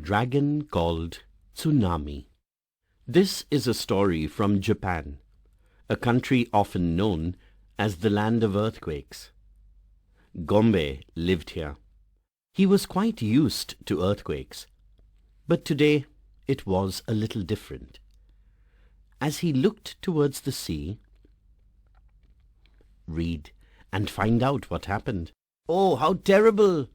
dragon called Tsunami. This is a story from Japan, a country often known as the land of earthquakes. Gombe lived here. He was quite used to earthquakes, but today it was a little different. As he looked towards the sea, read and find out what happened. "Oh, how terrible!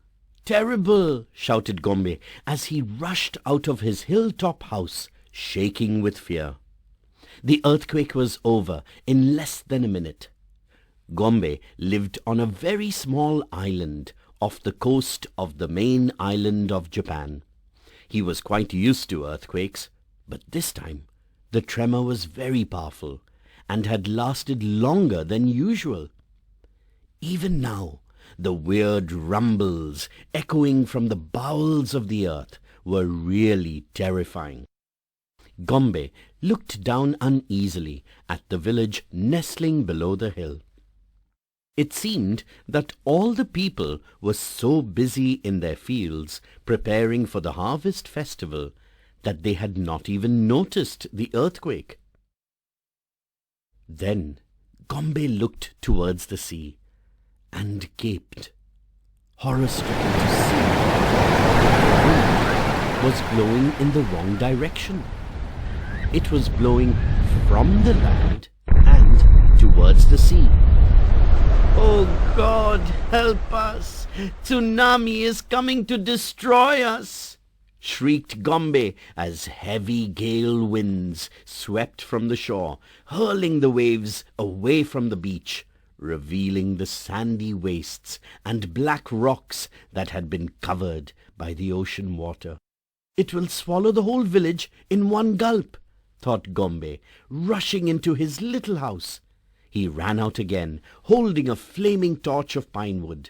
Terrible!" shouted Gombe as he rushed out of his hilltop house, shaking with fear. The earthquake was over in less than a minute. Gombe lived on a very small island off the coast of the main island of Japan. He was quite used to earthquakes, but this time the tremor was very powerful and had lasted longer than usual. Even now, the weird rumbles echoing from the bowels of the earth were really terrifying. Gombe looked down uneasily at the village nestling below the hill. It seemed that all the people were so busy in their fields preparing for the harvest festival that they had not even noticed the earthquake. Then Gombe looked towards the sea and gaped, horror-stricken to see the wind was blowing in the wrong direction. It was blowing from the land and towards the sea. "Oh God, help us! Tsunami is coming to destroy us!" shrieked Gombe as heavy gale winds swept from the shore, hurling the waves away from the beach, revealing the sandy wastes and black rocks that had been covered by the ocean water. "It will swallow the whole village in one gulp," thought Gombe, rushing into his little house. He ran out again, holding a flaming torch of pine wood.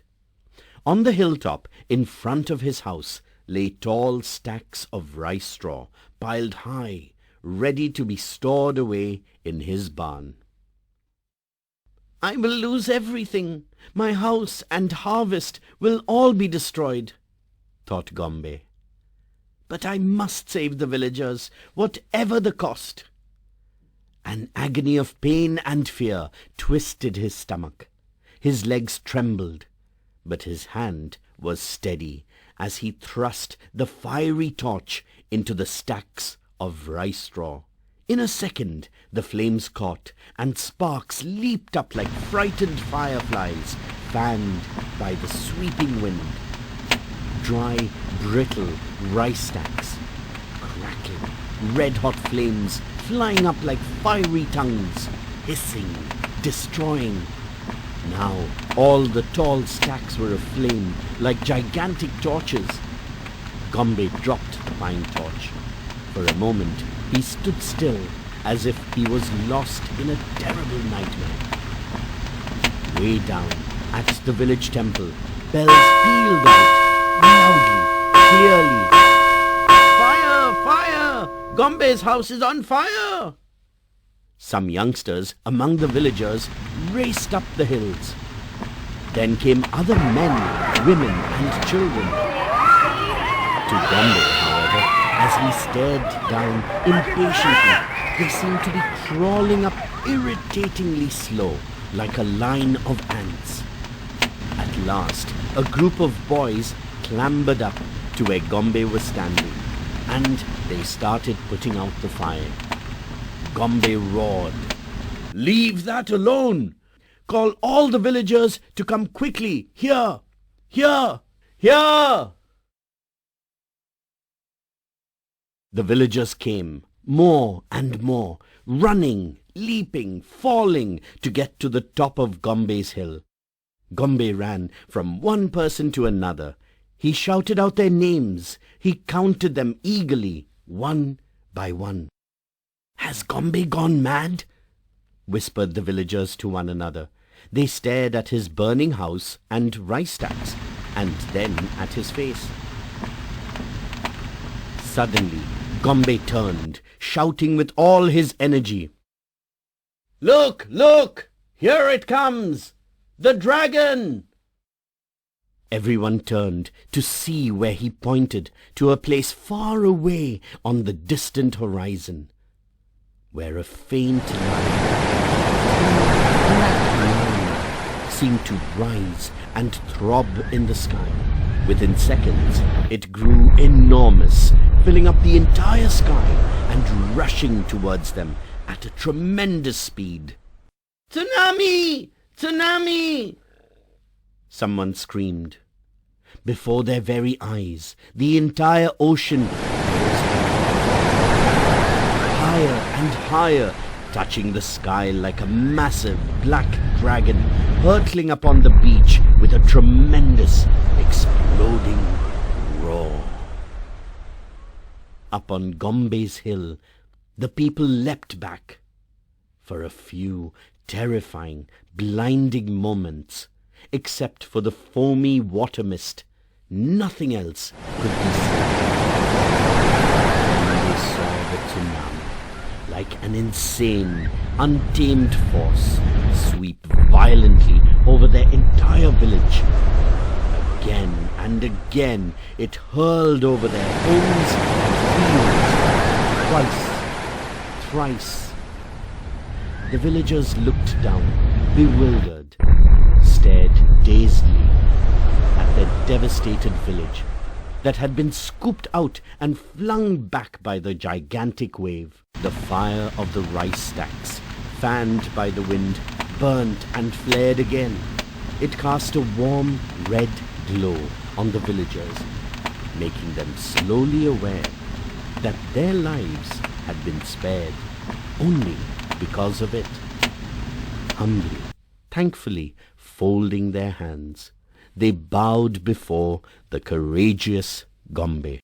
On the hilltop in front of his house lay tall stacks of rice straw, piled high, ready to be stored away in his barn. "I will lose everything. My house and harvest will all be destroyed," thought Gombe. "But I must save the villagers, whatever the cost." An agony of pain and fear twisted his stomach. His legs trembled, but his hand was steady as he thrust the fiery torch into the stacks of rice straw. In a second the flames caught, and sparks leaped up like frightened fireflies, fanned by the sweeping wind. Dry, brittle rice stacks, crackling, red-hot flames flying up like fiery tongues, hissing, destroying. Now all the tall stacks were aflame like gigantic torches. Gombe dropped the pine torch. For a moment he stood still, as if he was lost in a terrible nightmare. Way down at the village temple, bells pealed out loudly, clearly. "Fire! Fire! Gombe's house is on fire!" Some youngsters among the villagers raced up the hills. Then came other men, women, and children. To Gombe, however, as he stared down impatiently, they seemed to be crawling up irritatingly slow, like a line of ants. At last, a group of boys clambered up to where Gombe was standing, and they started putting out the fire. Gombe roared, "Leave that alone! Call all the villagers to come quickly! Here! Here! Here!" The villagers came, more and more, running, leaping, falling to get to the top of Gombe's hill. Gombe ran from one person to another. He shouted out their names. He counted them eagerly, one by one. "Has Gombe gone mad?" whispered the villagers to one another. They stared at his burning house and rice stacks, and then at his face. Suddenly, Gombe turned, shouting with all his energy. "Look! Look! Here it comes! The dragon!" Everyone turned to see where he pointed, to a place far away on the distant horizon, where a faint line seemed to rise and throb in the sky. Within seconds, it grew enormous, filling up the entire sky and rushing towards them at a tremendous speed. "Tsunami! Tsunami!" someone screamed. Before their very eyes, the entire ocean rose higher and higher, touching the sky like a massive black dragon, hurtling upon the beach with a tremendous, exploding roar. Up on Gombe's hill, the people leapt back. For a few terrifying, blinding moments, except for the foamy water mist, nothing else could be seen. Then they saw the tsunami, like an insane, untamed force, sweep violently over their entire village. Again and again it hurled over their homes and fields, twice, thrice. The villagers looked down, bewildered, stared dazedly at their devastated village that had been scooped out and flung back by the gigantic wave. The fire of the rice stacks, fanned by the wind, burnt and flared again. It cast a warm red glow on the villagers, making them slowly aware that their lives had been spared only because of it. Humbly, thankfully, folding their hands, they bowed before the courageous Gombe.